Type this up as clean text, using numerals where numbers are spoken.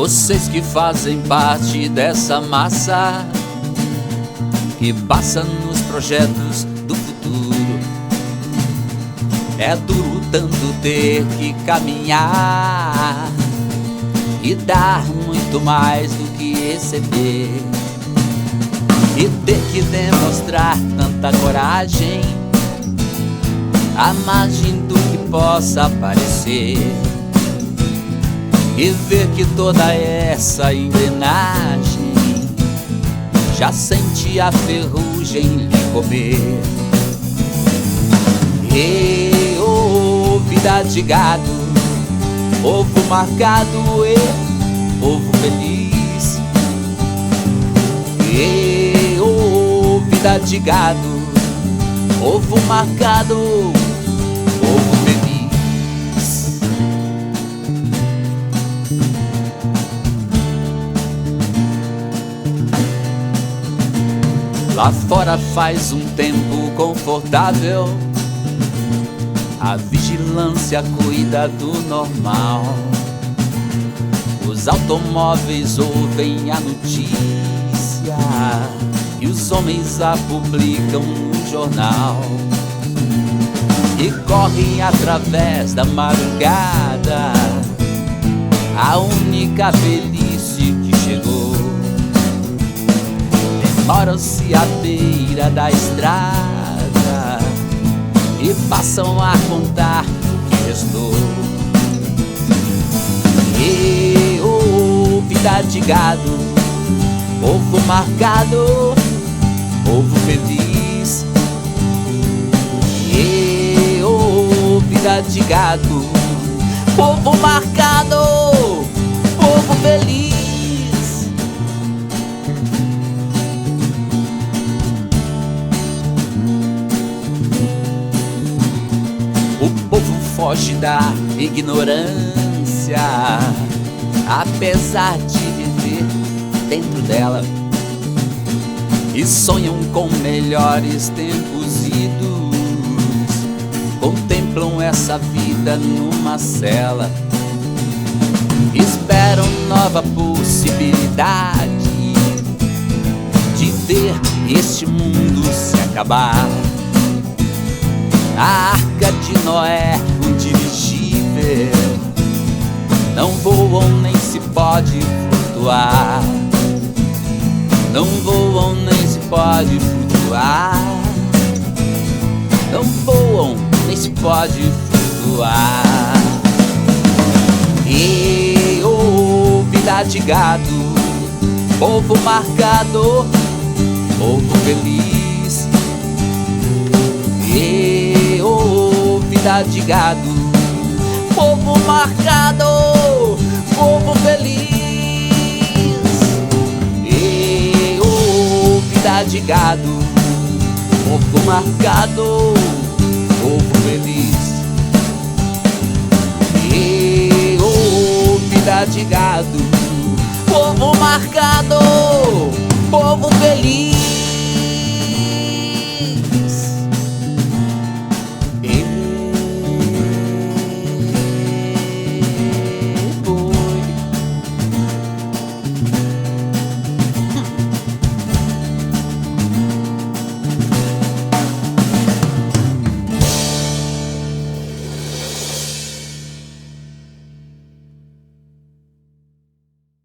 Vocês que fazem parte dessa massa que passa nos projetos do futuro. É duro tanto ter que caminhar e dar muito mais do que receber, e ter que demonstrar tanta coragem à margem do que possa parecer, e ver que toda essa engrenagem já sente a ferrugem lhe comer. E vida de gado, povo marcado e povo feliz. E vida de gado, povo marcado, povo feliz. Lá fora faz um tempo confortável, a vigilância cuida do normal. Os automóveis ouvem a notícia e os homens a publicam no jornal, e correm através da madrugada a única velhice que chegou. Demoram-se à beira da estrada e passam a contar o que restou. E vida de gado, povo marcado, povo feliz. E vida de gado, povo marcado, povo feliz. O povo foge da ignorância, apesar de viver dentro dela, e sonham com melhores tempos idos, contemplam essa vida numa cela, esperam nova possibilidade de ver este mundo se acabar. A arca de Noé, um dirigível, não voam nem se pode flutuar. Não voam nem se pode flutuar. Não voam nem se pode flutuar. E vida de gado, povo marcado, povo feliz. E vida de gado, povo marcado, povo feliz. E vida de gado, povo marcado, povo feliz. E vida de gado, povo marcado, povo feliz.